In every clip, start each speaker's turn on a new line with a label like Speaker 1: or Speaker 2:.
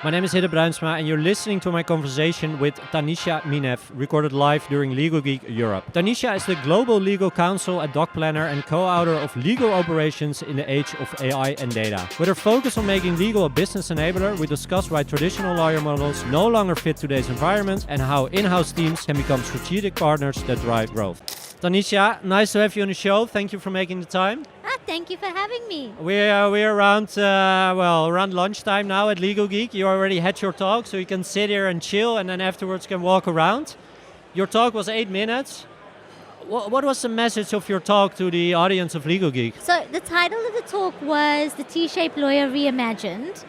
Speaker 1: My name is Hidde Bruinsma and you're listening to my conversation with Tanisha Minev, recorded live during Legal Geek Europe. Tanisha is the Global Legal Counsel at Docplanner and co-author of Legal Operations in the Age of AI and Data. With her focus on making legal a business enabler, we discuss why traditional lawyer models no longer fit today's environment and how in-house teams can become strategic partners that drive growth. Tanisha, nice to have you on the show. Thank you for making the time.
Speaker 2: Thank you for having me.
Speaker 1: We're around lunchtime now at Legal Geek. You already had your talk, so you can sit here and chill, and then afterwards can walk around. Your talk was 8 minutes. What was the message of your talk to the audience of Legal Geek?
Speaker 2: So the title of the talk was The T-Shaped Lawyer Reimagined,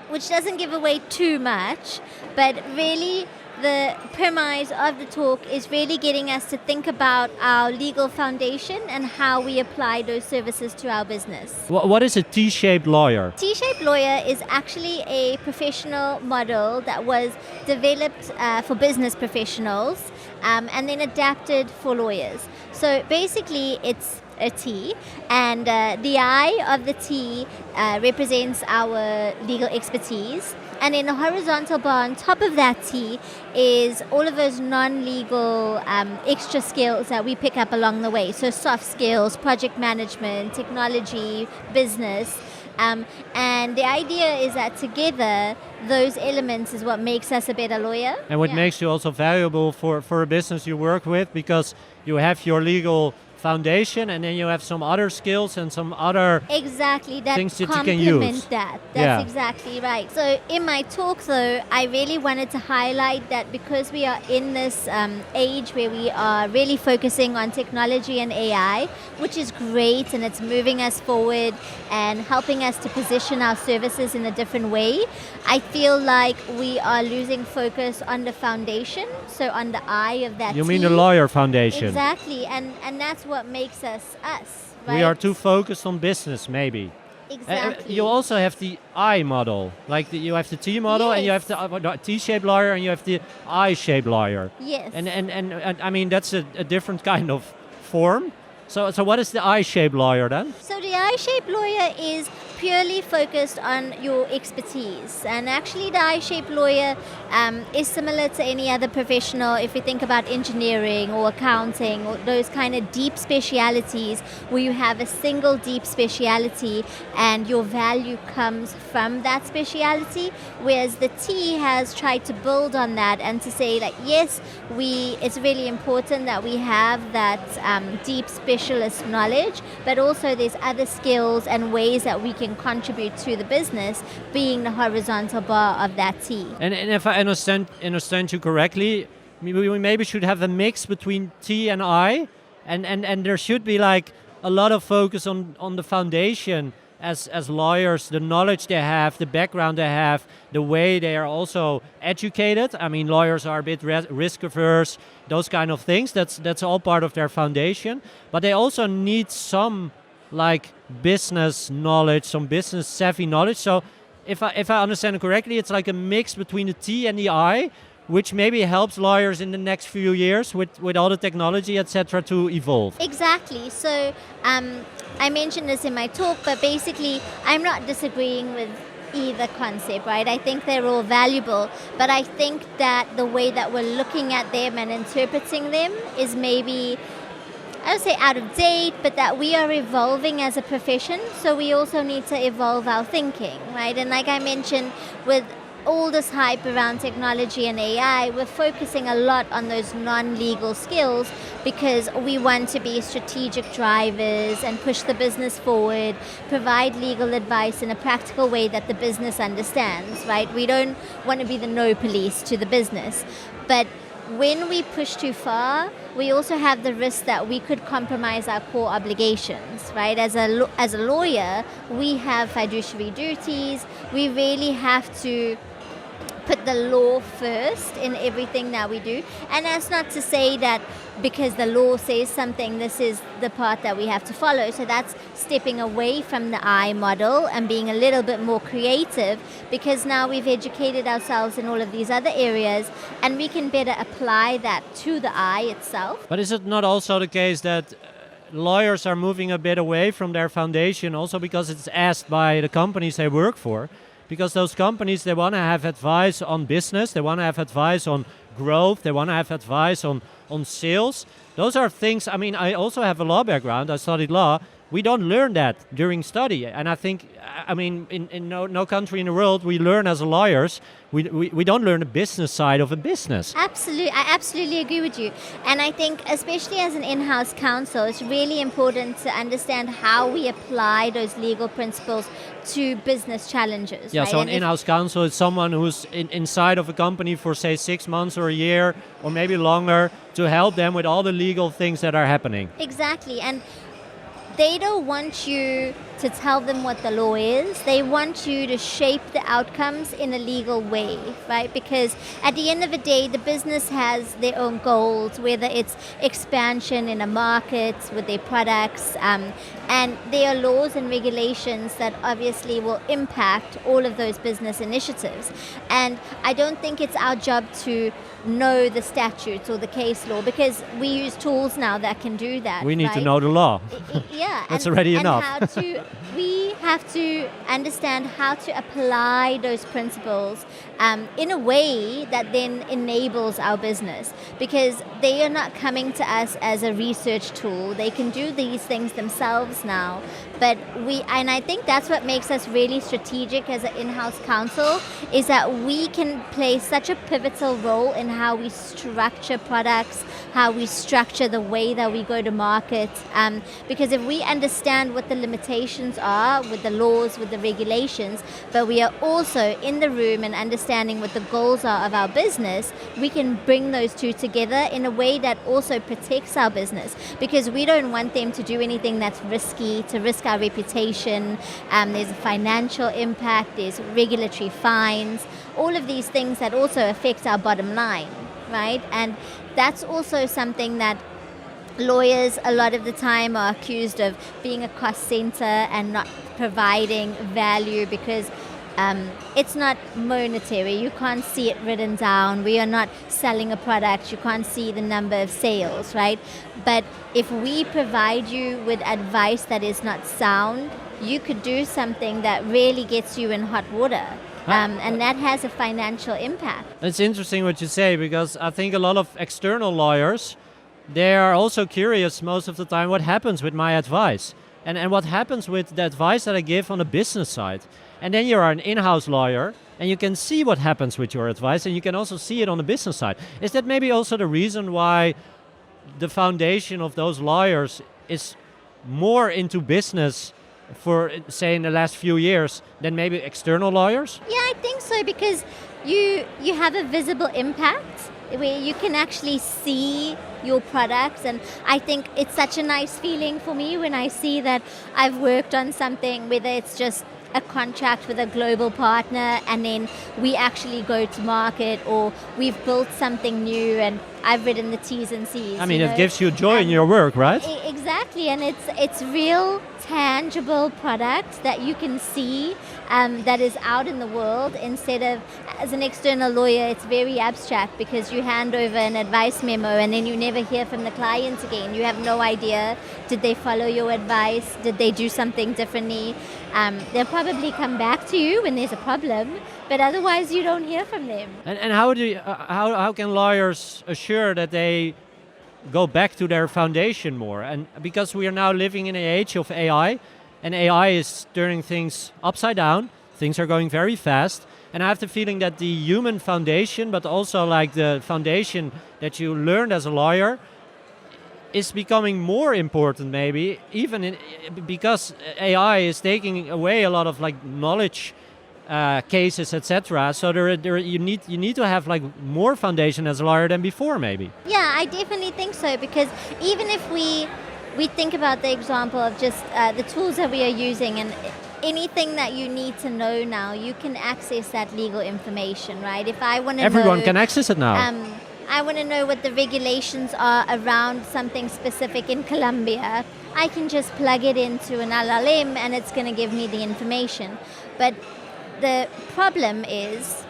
Speaker 2: which doesn't give away too much, but really the premise of the talk is really getting us to think about our legal foundation and how we apply those services to our business.
Speaker 1: What is a T-shaped lawyer?
Speaker 2: T-shaped lawyer is actually a professional model that was developed for business professionals and then adapted for lawyers. So basically it's a T, and the I of the T represents our legal expertise. And in the horizontal bar on top of that T is all of those non-legal extra skills that we pick up along the way. So soft skills, project management, technology, business. And the idea is that together, those elements is what makes us a better lawyer.
Speaker 1: And what makes you also valuable for a business you work with, because you have your legal foundation and then you have some other skills and some other things that you can use.
Speaker 2: That's exactly right. So in my talk though, I really wanted to highlight that because we are in this age where we are really focusing on technology and AI, which is great and it's moving us forward and helping us to position our services in a different way, I feel like we are losing focus on the foundation, so on the I of that
Speaker 1: You mean the lawyer foundation?
Speaker 2: Exactly, and that's what makes us us, right?
Speaker 1: We are too focused on business, maybe.
Speaker 2: Exactly.
Speaker 1: You also have the I model, like you have the T model, and you have the T-shaped lawyer, and you have the I-shaped lawyer.
Speaker 2: Yes.
Speaker 1: And I mean that's a different kind of form. So what is the I-shaped lawyer then?
Speaker 2: So the I-shaped lawyer is purely focused on your expertise, and actually the I-shaped lawyer is similar to any other professional. If you think about engineering or accounting or those kind of deep specialities where you have a single deep speciality and your value comes from that speciality, whereas the T has tried to build on that and to say like, yes, it's really important that we have that deep specialist knowledge, but also there's other skills and ways that we can contribute to the business, being the horizontal bar of that T.
Speaker 1: And if I understand you correctly, we maybe should have a mix between T and I, and there should be like a lot of focus on the foundation as lawyers, the knowledge they have, the background they have, the way they are also educated. I mean, lawyers are a bit risk averse, those kind of things. That's all part of their foundation. But they also need some like business knowledge, some business savvy knowledge. So if I understand it correctly, it's like a mix between the T and the I, which maybe helps lawyers in the next few years with all the technology, etc., to evolve.
Speaker 2: Exactly. So I mentioned this in my talk, but basically I'm not disagreeing with either concept, right? I think they're all valuable, but I think that the way that we're looking at them and interpreting them is maybe, I would say, out of date, but that we are evolving as a profession, so we also need to evolve our thinking, right? And like I mentioned, with all this hype around technology and AI, we're focusing a lot on those non-legal skills because we want to be strategic drivers and push the business forward, provide legal advice in a practical way that the business understands, right? We don't want to be the no police to the business. But when we push too far, we also have the risk that we could compromise our core obligations, right? As a lawyer, we have fiduciary duties. We really have to put the law first in everything that we do. And that's not to say that because the law says something, this is the part that we have to follow. So that's stepping away from the I model and being a little bit more creative, because now we've educated ourselves in all of these other areas and we can better apply that to the I itself.
Speaker 1: But is it not also the case that lawyers are moving a bit away from their foundation also because it's asked by the companies they work for? because those companies, they want to have advice on business, they want to have advice on growth, they want to have advice on sales. Those are things, I mean, I also have a law background, I studied law. We don't learn that during study. And I think, I mean, in no country in the world, we learn as lawyers, we don't learn the business side of a business.
Speaker 2: Absolutely, I absolutely agree with you. And I think, especially as an in-house counsel, it's really important to understand how we apply those legal principles to business challenges.
Speaker 1: Yeah,
Speaker 2: right?
Speaker 1: so an in-house counsel is someone who's inside of a company for, say, 6 months or a year, or maybe longer, to help them with all the legal things that are happening.
Speaker 2: Exactly, and they don't want you to tell them what the law is. They want you to shape the outcomes in a legal way, right? Because at the end of the day, the business has their own goals, whether it's expansion in a market with their products, and there are laws and regulations that obviously will impact all of those business initiatives. And I don't think it's our job to know the statutes or the case law, because we use tools now that can do that.
Speaker 1: We need
Speaker 2: right?
Speaker 1: to know the law.
Speaker 2: Yeah,
Speaker 1: That's already enough.
Speaker 2: We have to understand how to apply those principles in a way that then enables our business, because they are not coming to us as a research tool. They can do these things themselves now, but and I think that's what makes us really strategic as an in-house counsel, is that we can play such a pivotal role in how we structure products, how we structure the way that we go to market, because if we understand what the limitations are with the laws, with the regulations, but we are also in the room and understanding what the goals are of our business, we can bring those two together in a way that also protects our business, because we don't want them to do anything that's risky, to risk our reputation. There's a financial impact, there's regulatory fines, all of these things that also affect our bottom line, right? And that's also something that lawyers a lot of the time are accused of being a cost center and not providing value, because it's not monetary. You can't see it written down. We are not selling a product. You can't see the number of sales, right? But if we provide you with advice that is not sound, you could do something that really gets you in hot water. And that has a financial impact.
Speaker 1: It's interesting what you say, because I think a lot of external lawyers, they are also curious most of the time what happens with my advice and what happens with the advice that I give on the business side. And then you're an in-house lawyer and you can see what happens with your advice, and you can also see it on the business side. Is that maybe also the reason why the foundation of those lawyers is more into business for, say, in the last few years than maybe external lawyers?
Speaker 2: Yeah, I think so, because you have a visible impact where you can actually see your products, and I think it's such a nice feeling for me when I see that I've worked on something, whether it's just a contract with a global partner and then we actually go to market, or we've built something new and I've written the T's and C's.
Speaker 1: I mean, it gives you joy in your work, right?
Speaker 2: Exactly, and it's real tangible product that you can see that is out in the world, instead of, as an external lawyer, it's very abstract, because you hand over an advice memo and then you never hear from the client again. You have no idea, did they follow your advice? Did they do something differently? They'll probably come back to you when there's a problem, but otherwise you don't hear from them.
Speaker 1: And how can lawyers assure that they go back to their foundation more? And because we are now living in an age of AI, and AI is turning things upside down, things are going very fast, and I have the feeling that the human foundation, but also like the foundation that you learned as a lawyer, is becoming more important, maybe even because AI is taking away a lot of like knowledge cases, etc. So you need to have like more foundation as a lawyer than before, maybe.
Speaker 2: Yeah, I definitely think so, because even if we think about the example of just the tools that we are using, and anything that you need to know now, you can access that legal information, right? If I want to
Speaker 1: Everyone can access it now.
Speaker 2: I want to know what the regulations are around something specific in Colombia, I can just plug it into an LLM and it's going to give me the information. But the problem is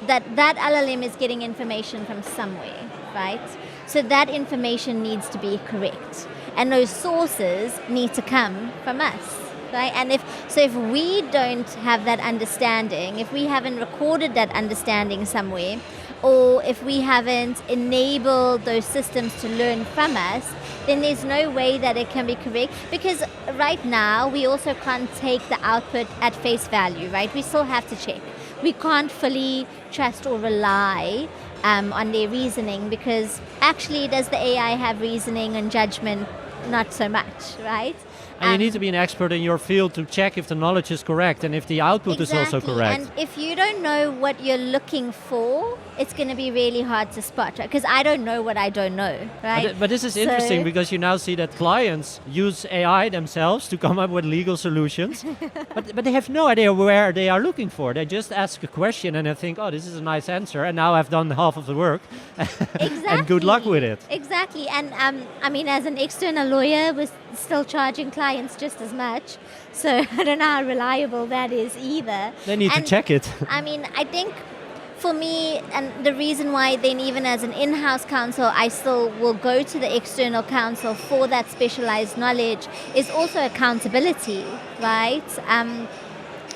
Speaker 2: that LLM is getting information from somewhere, right? So that information needs to be correct. And those sources need to come from us, right? And if we don't have that understanding, if we haven't recorded that understanding somewhere, or if we haven't enabled those systems to learn from us, then there's no way that it can be correct. Because right now, we also can't take the output at face value, right? We still have to check. We can't fully trust or rely on their reasoning, because actually, does the AI have reasoning and judgment? Not so much, right?
Speaker 1: And you need to be an expert in your field to check if the knowledge is correct and if the output is also correct.
Speaker 2: And if you don't know what you're looking for, it's going to be really hard to spot, right? Because I don't know what I don't know, right?
Speaker 1: But this is interesting, because you now see that clients use AI themselves to come up with legal solutions, but they have no idea where they are looking for. They just ask a question and they think, oh, this is a nice answer, and now I've done half of the work.
Speaker 2: Exactly.
Speaker 1: And good luck with it.
Speaker 2: Exactly. And I mean, as an external lawyer, we're still charging clients just as much. So I don't know how reliable that is either.
Speaker 1: They need to check it.
Speaker 2: I mean, I think for me, and the reason why then even as an in-house counsel, I still will go to the external counsel for that specialized knowledge, is also accountability, right?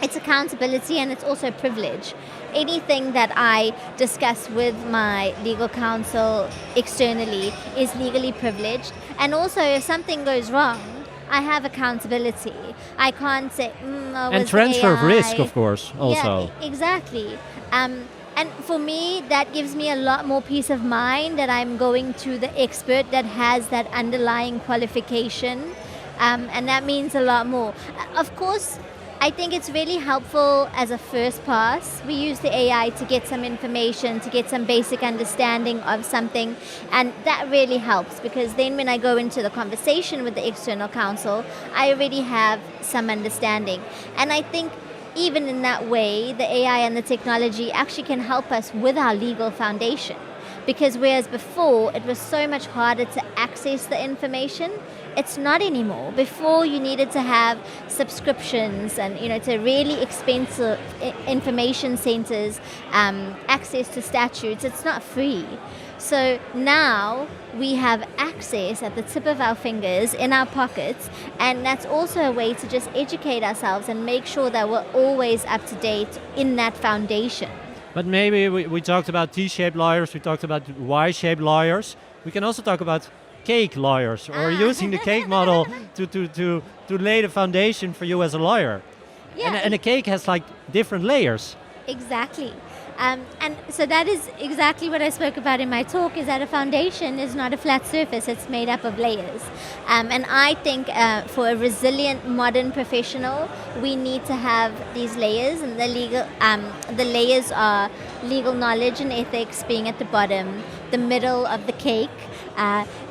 Speaker 2: It's accountability, and it's also privilege. Anything that I discuss with my legal counsel externally is legally privileged. And also, if something goes wrong, I have accountability. I can't say,
Speaker 1: and transfer of risk, of course, also.
Speaker 2: Yeah, exactly. And for me, that gives me a lot more peace of mind that I'm going to the expert that has that underlying qualification. And that means a lot more. Of course, I think it's really helpful as a first pass. We use the AI to get some information, to get some basic understanding of something. And that really helps, because then when I go into the conversation with the external counsel, I already have some understanding. And I think even in that way, the AI and the technology actually can help us with our legal foundation. Because whereas before it was so much harder to access the information, it's not anymore. Before, you needed to have subscriptions and, to really expensive information centers, access to statutes. It's not free. So now we have access at the tip of our fingers, in our pockets, and that's also a way to just educate ourselves and make sure that we're always up to date in that foundation.
Speaker 1: But maybe we talked about T-shaped lawyers, we talked about Y-shaped lawyers. We can also talk about cake lawyers, or using the cake model to lay the foundation for you as a lawyer.
Speaker 2: Yeah,
Speaker 1: and a cake has like different layers.
Speaker 2: Exactly. And so that is exactly what I spoke about in my talk, is that a foundation is not a flat surface, it's made up of layers. And I think for a resilient modern professional, we need to have these layers, and the layers are legal knowledge and ethics being at the bottom. The middle of the cake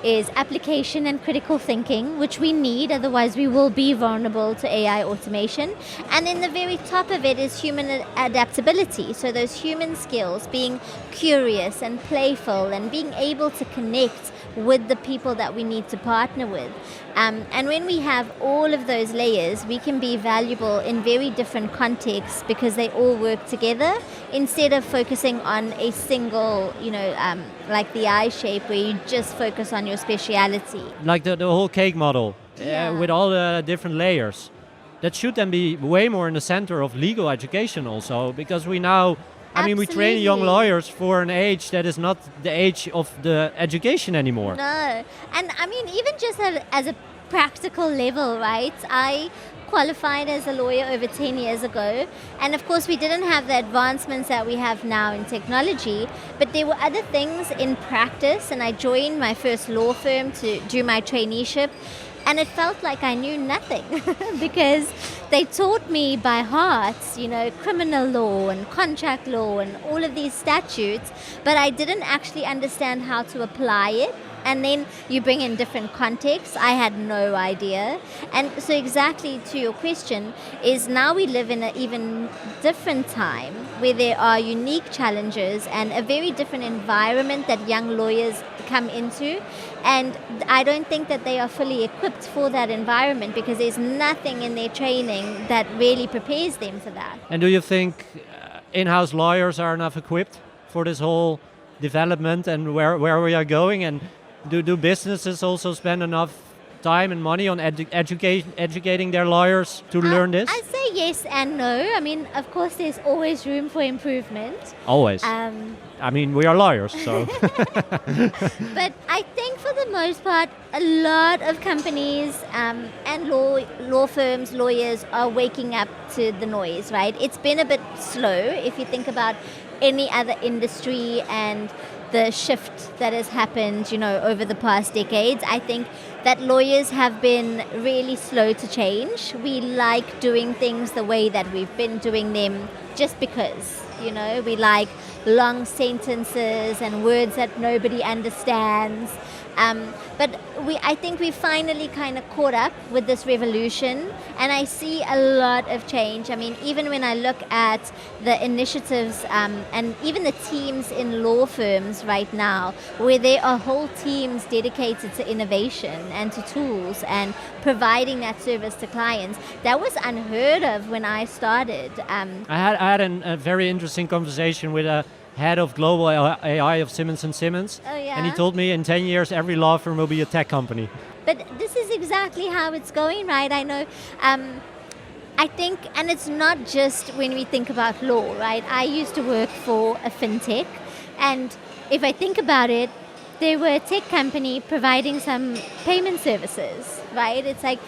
Speaker 2: is application and critical thinking, which we need, otherwise we will be vulnerable to AI automation. And then the very top of it is human adaptability. So those human skills, being curious and playful and being able to connect with the people that we need to partner with. And when we have all of those layers, we can be valuable in very different contexts because they all work together, instead of focusing on a single, like the I shape, where you just focus on your speciality.
Speaker 1: Like the whole cake model, with all the different layers. That should then be way more in the center of legal education also, because we now, we train young lawyers for an age that is not the age of the education anymore.
Speaker 2: No, and even just as a practical level, right? I qualified as a lawyer over 10 years ago, and of course we didn't have the advancements that we have now in technology, but there were other things in practice, and I joined my first law firm to do my traineeship, and it felt like I knew nothing because they taught me by heart, criminal law and contract law and all of these statutes, but I didn't actually understand how to apply it. And then you bring in different contexts. I had no idea. And so exactly to your question is, now we live in an even different time where there are unique challenges and a very different environment that young lawyers come into. And I don't think that they are fully equipped for that environment, because there's nothing in their training that really prepares them for that.
Speaker 1: And do you think in-house lawyers are enough equipped for this whole development and where we are going? And do businesses also spend enough time and money on educating their lawyers to learn this?
Speaker 2: I'd say yes and no. I mean, of course, there's always room for improvement.
Speaker 1: Always. I mean, we are lawyers, so.
Speaker 2: But I think for the most part, a lot of companies and law firms, lawyers are waking up to the noise, right? It's been a bit slow if you think about any other industry and the shift that has happened, over the past decades. I think that lawyers have been really slow to change. We like doing things the way that we've been doing them just because, we like long sentences and words that nobody understands. But I think we finally kind of caught up with this revolution, and I see a lot of change. I mean, even when I look at the initiatives and even the teams in law firms right now, where there are whole teams dedicated to innovation and to tools and providing that service to clients, that was unheard of when I started.
Speaker 1: I had a very interesting conversation with a head of global AI of Simmons & Simmons.
Speaker 2: Oh, yeah?
Speaker 1: And he told me in 10 years, every law firm will be a tech company.
Speaker 2: But this is exactly how it's going, right? I know. I think, and it's not just when we think about law, right? I used to work for a fintech, and if I think about it, they were a tech company providing some payment services, right? It's like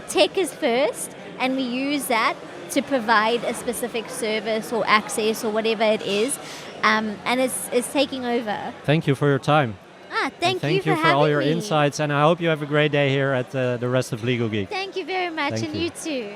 Speaker 2: tech is first, and we use that to provide a specific service or access or whatever it is. And it's taking over.
Speaker 1: Thank you for your time.
Speaker 2: Thank you
Speaker 1: for all your insights, and I hope you have a great day here at the rest of Legal Geek.
Speaker 2: Thank you very much,
Speaker 1: Thank
Speaker 2: and
Speaker 1: you.
Speaker 2: you too.